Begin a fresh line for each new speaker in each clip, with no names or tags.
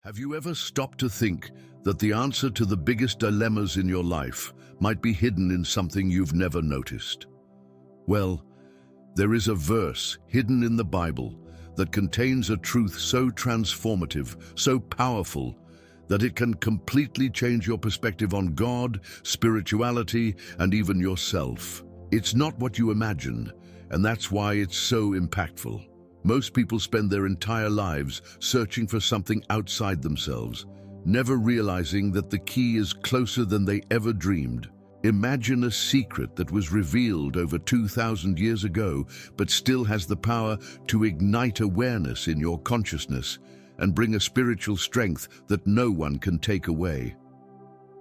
Have you ever stopped to think that the answer to the biggest dilemmas in your life might be hidden in something you've never noticed? Well, there is a verse hidden in the Bible that contains a truth so transformative, so powerful, that it can completely change your perspective on God, spirituality, and even yourself. It's not what you imagine, and that's why it's so impactful. Most people spend their entire lives searching for something outside themselves, never realizing that the key is closer than they ever dreamed. Imagine a secret that was revealed over 2,000 years ago, but still has the power to ignite awareness in your consciousness and bring a spiritual strength that no one can take away.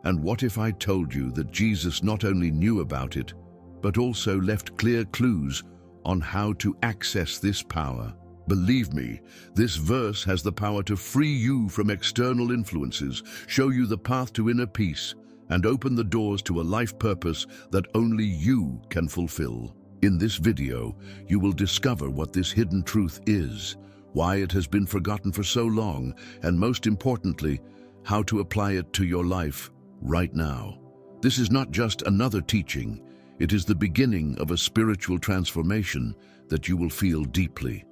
And what if I told you that Jesus not only knew about it, but also left clear clues on how to access this power? Believe me, this verse has the power to free you from external influences, show you the path to inner peace, and open the doors to a life purpose that only you can fulfill. In this video, you will discover what this hidden truth is, why it has been forgotten for so long, and most importantly, how to apply it to your life right now. This is not just another teaching. It is the beginning of a spiritual transformation that you will feel deeply.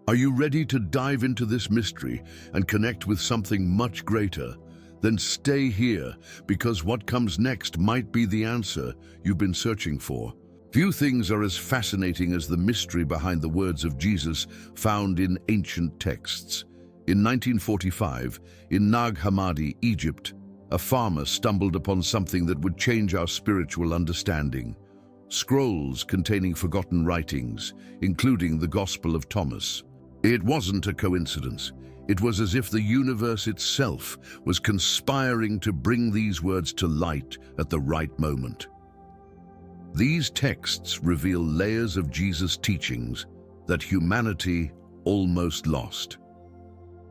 Are you ready to dive into this mystery and connect with something much greater? Then stay here, because what comes next might be the answer you've been searching for. Few things are as fascinating as the mystery behind the words of Jesus found in ancient texts. In 1945, in Nag Hammadi, Egypt, a farmer stumbled upon something that would change our spiritual understanding. Scrolls containing forgotten writings, including the Gospel of Thomas. It wasn't a coincidence. It was as if the universe itself was conspiring to bring these words to light at the right moment. These texts reveal layers of Jesus' teachings that humanity almost lost.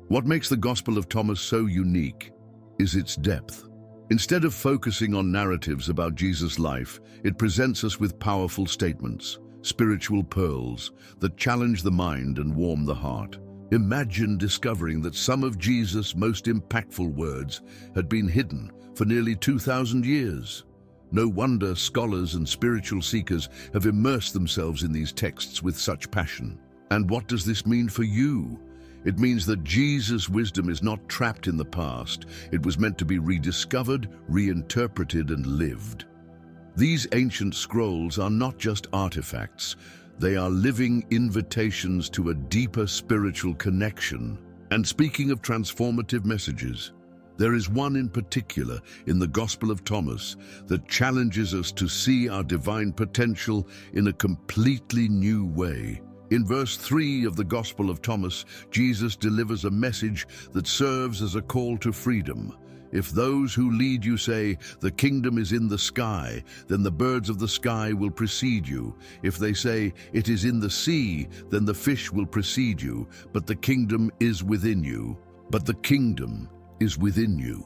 What makes the Gospel of Thomas so unique is its depth. Instead of focusing on narratives about Jesus' life, it presents us with powerful statements, spiritual pearls that challenge the mind and warm the heart. Imagine discovering that some of Jesus' most impactful words had been hidden for nearly 2,000 years. No wonder scholars and spiritual seekers have immersed themselves in these texts with such passion. And what does this mean for you? It means that Jesus' wisdom is not trapped in the past. It was meant to be rediscovered, reinterpreted, and lived. These ancient scrolls are not just artifacts. They are living invitations to a deeper spiritual connection. And speaking of transformative messages, there is one in particular in the Gospel of Thomas that challenges us to see our divine potential in a completely new way. In verse 3 of the Gospel of Thomas, Jesus delivers a message that serves as a call to freedom. If those who lead you say, "The kingdom is in the sky," then the birds of the sky will precede you. If they say, "It is in the sea," then the fish will precede you. But the kingdom is within you. But the kingdom is within you.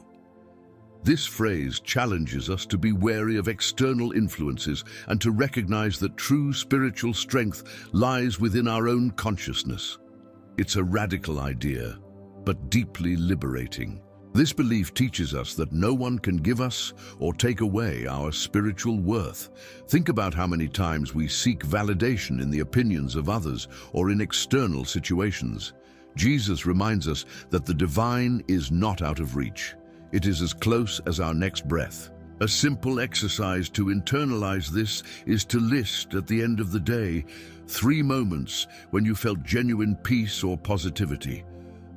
This phrase challenges us to be wary of external influences and to recognize that true spiritual strength lies within our own consciousness. It's a radical idea, but deeply liberating. This belief teaches us that no one can give us or take away our spiritual worth. Think about how many times we seek validation in the opinions of others or in external situations. Jesus reminds us that the divine is not out of reach. It is as close as our next breath. A simple exercise to internalize this is to list at the end of the day 3 moments when you felt genuine peace or positivity.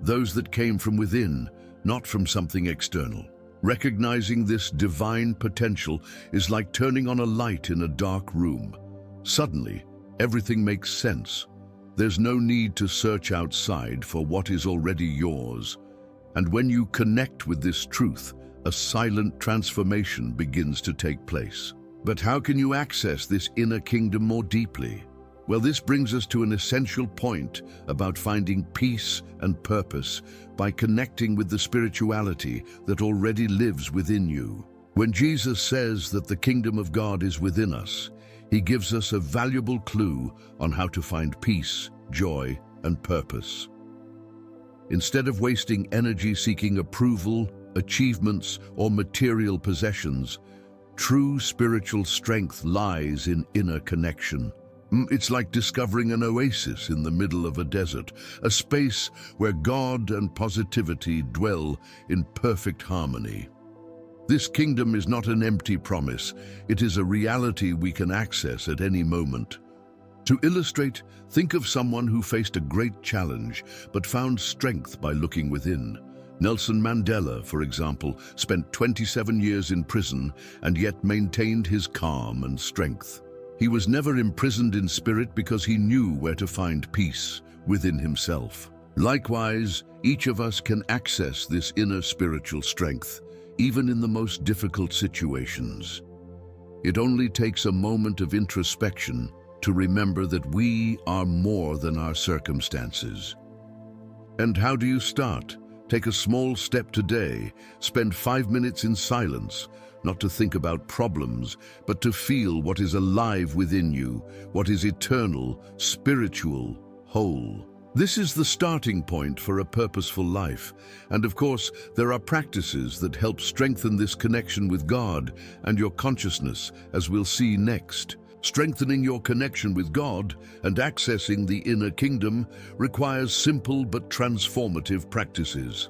Those that came from within, not from something external. Recognizing this divine potential is like turning on a light in a dark room. Suddenly, everything makes sense. There's no need to search outside for what is already yours. And when you connect with this truth, a silent transformation begins to take place. But how can you access this inner kingdom more deeply? Well, this brings us to an essential point about finding peace and purpose by connecting with the spirituality that already lives within you. When Jesus says that the kingdom of God is within us, he gives us a valuable clue on how to find peace, joy, and purpose. Instead of wasting energy seeking approval, achievements, or material possessions, true spiritual strength lies in inner connection. It's like discovering an oasis in the middle of a desert, a space where God and positivity dwell in perfect harmony. This kingdom is not an empty promise, it is a reality we can access at any moment. To illustrate, think of someone who faced a great challenge but found strength by looking within. Nelson Mandela, for example, spent 27 years in prison and yet maintained his calm and strength. He was never imprisoned in spirit because he knew where to find peace within himself. Likewise, each of us can access this inner spiritual strength, even in the most difficult situations. It only takes a moment of introspection to remember that we are more than our circumstances. And how do you start? Take a small step today. Spend 5 minutes in silence, not to think about problems, but to feel what is alive within you, what is eternal, spiritual, whole. This is the starting point for a purposeful life. And of course, there are practices that help strengthen this connection with God and your consciousness, as we'll see next. Strengthening your connection with God and accessing the inner kingdom requires simple but transformative practices.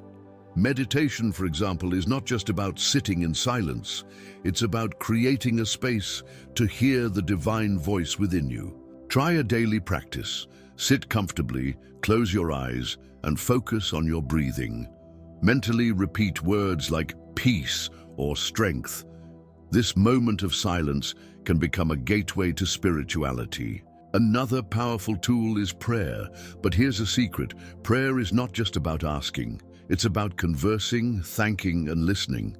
Meditation, for example, is not just about sitting in silence. It's about creating a space to hear the divine voice within you. Try a daily practice. Sit comfortably, close your eyes, and focus on your breathing. Mentally repeat words like peace or strength. This moment of silence can become a gateway to spirituality. Another powerful tool is prayer, but here's a secret. Prayer is not just about asking. It's about conversing, thanking, and listening.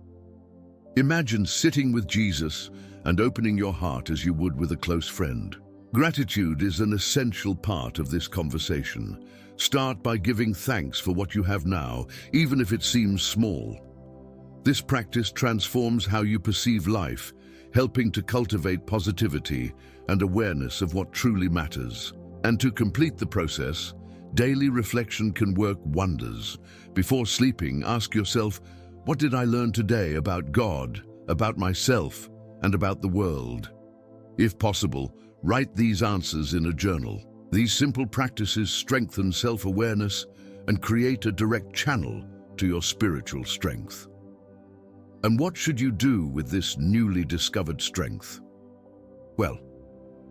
Imagine sitting with Jesus and opening your heart as you would with a close friend. Gratitude is an essential part of this conversation. Start by giving thanks for what you have now, even if it seems small. This practice transforms how you perceive life, helping to cultivate positivity and awareness of what truly matters. And to complete the process, daily reflection can work wonders. Before sleeping, ask yourself, what did I learn today about God, about myself, and about the world? If possible, write these answers in a journal. These simple practices strengthen self-awareness and create a direct channel to your spiritual strength. And what should you do with this newly discovered strength? Well,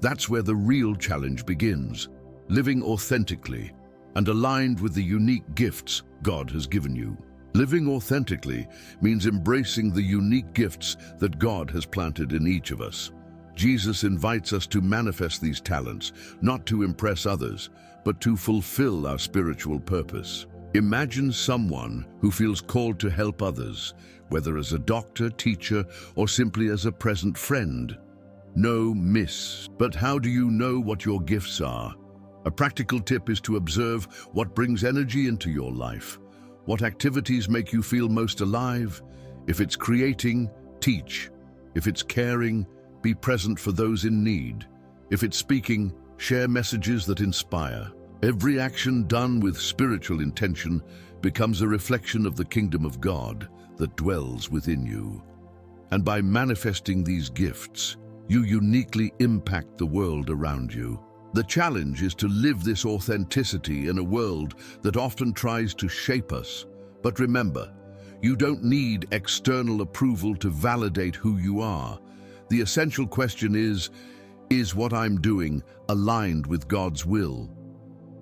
that's where the real challenge begins, living authentically and aligned with the unique gifts God has given you. Living authentically means embracing the unique gifts that God has planted in each of us. Jesus invites us to manifest these talents, not to impress others, but to fulfill our spiritual purpose. Imagine someone who feels called to help others, whether as a doctor, teacher, or simply as a present friend. No miss. But how do you know what your gifts are? A practical tip is to observe what brings energy into your life. What activities make you feel most alive? If it's creating, teach. If it's caring, be present for those in need. If it's speaking, share messages that inspire. Every action done with spiritual intention becomes a reflection of the kingdom of God that dwells within you. And by manifesting these gifts, you uniquely impact the world around you. The challenge is to live this authenticity in a world that often tries to shape us. But remember, you don't need external approval to validate who you are. The essential question is what I'm doing aligned with God's will?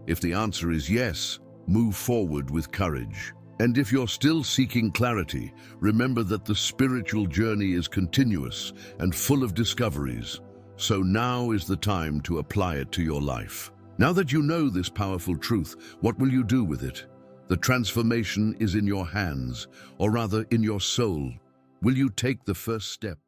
If the answer is yes, move forward with courage. And if you're still seeking clarity, remember that the spiritual journey is continuous and full of discoveries. So now is the time to apply it to your life. Now that you know this powerful truth, what will you do with it? The transformation is in your hands, or rather in your soul. Will you take the first step?